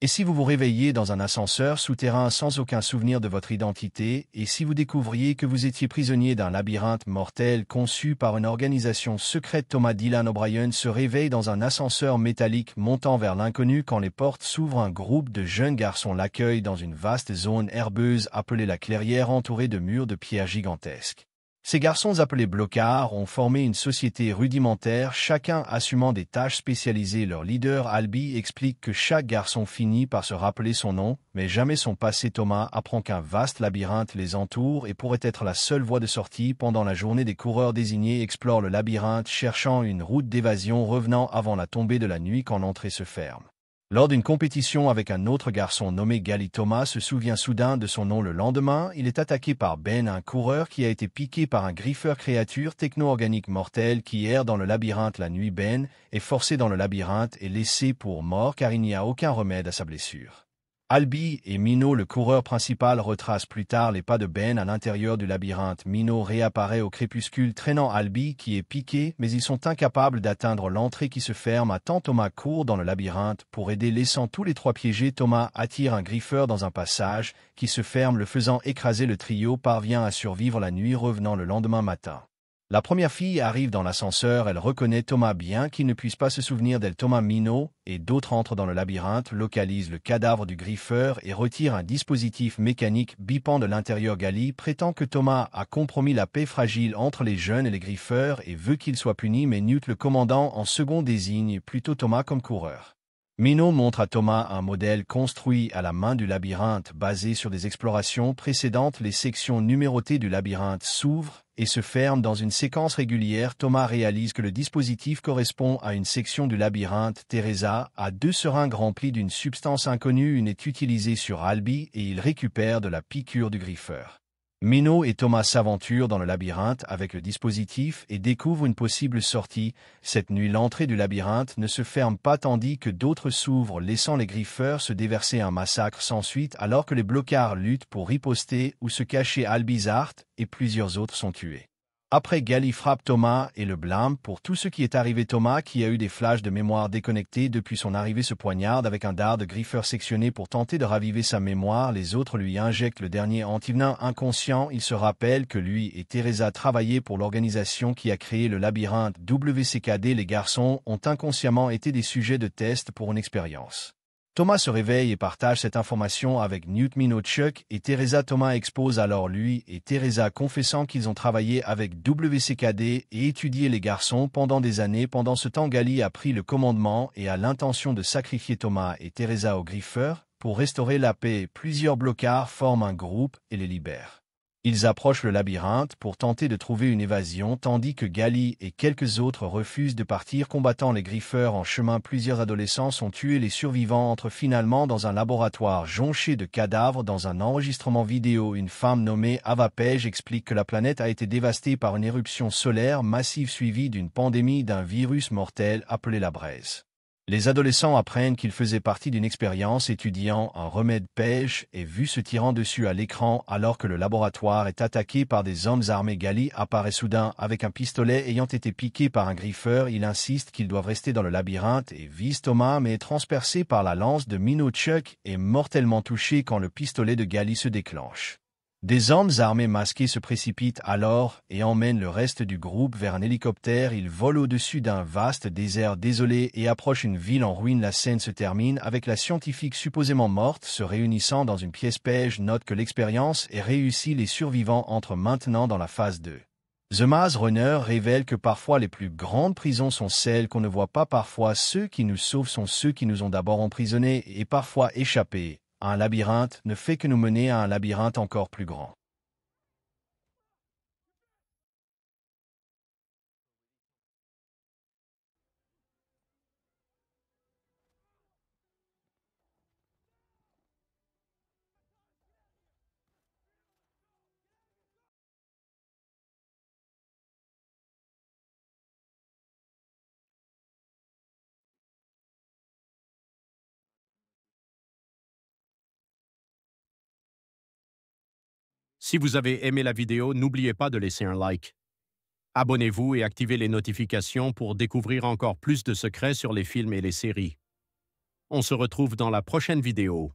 Et si vous vous réveillez dans un ascenseur souterrain sans aucun souvenir de votre identité, et si vous découvriez que vous étiez prisonnier d'un labyrinthe mortel conçu par une organisation secrète, Thomas Dylan O'Brien se réveille dans un ascenseur métallique montant vers l'inconnu quand les portes s'ouvrent. Un groupe de jeunes garçons l'accueille dans une vaste zone herbeuse appelée la clairière entourée de murs de pierre gigantesques. Ces garçons appelés blocards ont formé une société rudimentaire, chacun assumant des tâches spécialisées. Leur leader Albie explique que chaque garçon finit par se rappeler son nom, mais jamais son passé. Thomas apprend qu'un vaste labyrinthe les entoure et pourrait être la seule voie de sortie. Pendant la journée, des coureurs désignés explorent le labyrinthe, cherchant une route d'évasion, revenant avant la tombée de la nuit quand l'entrée se ferme. Lors d'une compétition avec un autre garçon nommé Gali, Thomas se souvient soudain de son nom. Le lendemain, il est attaqué par Ben, un coureur qui a été piqué par un griffeur, créature techno-organique mortelle qui erre dans le labyrinthe la nuit. Ben est forcé dans le labyrinthe et laissé pour mort car il n'y a aucun remède à sa blessure. Albie et Mino, le coureur principal, retracent plus tard les pas de Ben à l'intérieur du labyrinthe. Mino réapparaît au crépuscule traînant Albie qui est piqué, mais ils sont incapables d'atteindre l'entrée qui se ferme à temps. Thomas court dans le labyrinthe pour aider, laissant tous les trois piégés. Thomas attire un griffeur dans un passage qui se ferme, le faisant écraser. Le trio parvient à survivre la nuit, revenant le lendemain matin. La première fille arrive dans l'ascenseur, elle reconnaît Thomas bien qu'il ne puisse pas se souvenir d'elle. Thomas, Mino et d'autres entrent dans le labyrinthe, localisent le cadavre du griffeur et retirent un dispositif mécanique bipant de l'intérieur. Gali prétend que Thomas a compromis la paix fragile entre les jeunes et les griffeurs et veut qu'il soit puni, mais Newt, le commandant en second, désigne plutôt Thomas comme coureur. Mino montre à Thomas un modèle construit à la main du labyrinthe basé sur des explorations précédentes. Les sections numérotées du labyrinthe s'ouvrent et se ferment dans une séquence régulière. Thomas réalise que le dispositif correspond à une section du labyrinthe. Teresa a 2 seringues remplies d'une substance inconnue. Une est utilisée sur Albie et il récupère de la piqûre du griffeur. Mino et Thomas s'aventurent dans le labyrinthe avec le dispositif et découvrent une possible sortie. Cette nuit, l'entrée du labyrinthe ne se ferme pas tandis que d'autres s'ouvrent, laissant les griffeurs se déverser. Un massacre s'ensuit alors que les blocards luttent pour riposter ou se cacher. Albizart et plusieurs autres sont tués. Après, Gali frappe Thomas et le blâme pour tout ce qui est arrivé. Thomas, qui a eu des flashs de mémoire déconnectés depuis son arrivée, se poignarde avec un dard de griffeur sectionné pour tenter de raviver sa mémoire. Les autres lui injectent le dernier antivenin. Inconscient, il se rappelle que lui et Teresa travaillaient pour l'organisation qui a créé le labyrinthe WCKD. Les garçons ont inconsciemment été des sujets de test pour une expérience. Thomas se réveille et partage cette information avec Newt, Mino, Chuck et Teresa. Thomas expose alors lui et Teresa, confessant qu'ils ont travaillé avec WCKD et étudié les garçons pendant des années. Pendant ce temps, Gali a pris le commandement et a l'intention de sacrifier Thomas et Teresa aux griffeurs pour restaurer la paix. Plusieurs blocards forment un groupe et les libèrent. Ils approchent le labyrinthe pour tenter de trouver une évasion, tandis que Gali et quelques autres refusent de partir, combattant les griffeurs en chemin. Plusieurs adolescents sont tués. Les survivants entrent finalement dans un laboratoire jonché de cadavres. Dans un enregistrement vidéo, une femme nommée Ava Page explique que la planète a été dévastée par une éruption solaire massive suivie d'une pandémie d'un virus mortel appelé la braise. Les adolescents apprennent qu'ils faisaient partie d'une expérience étudiant un remède. Page est vu se tirant dessus à l'écran alors que le laboratoire est attaqué par des hommes armés. Gali apparaît soudain avec un pistolet ayant été piqué par un griffeur. Il insiste qu'ils doivent rester dans le labyrinthe et vise Thomas, mais est transpercé par la lance de Mino. Chuck est mortellement touché quand le pistolet de Gali se déclenche. Des hommes armés masqués se précipitent alors et emmènent le reste du groupe vers un hélicoptère. Ils volent au-dessus d'un vaste désert désolé et approchent une ville en ruine. La scène se termine avec la scientifique supposément morte se réunissant dans une pièce. Page note que l'expérience est réussie. Les survivants entrent maintenant dans la phase 2. The Maze Runner révèle que parfois les plus grandes prisons sont celles qu'on ne voit pas. Parfois ceux qui nous sauvent sont ceux qui nous ont d'abord emprisonnés et parfois échappés. Un labyrinthe ne fait que nous mener à un labyrinthe encore plus grand. Si vous avez aimé la vidéo, n'oubliez pas de laisser un like. Abonnez-vous et activez les notifications pour découvrir encore plus de secrets sur les films et les séries. On se retrouve dans la prochaine vidéo.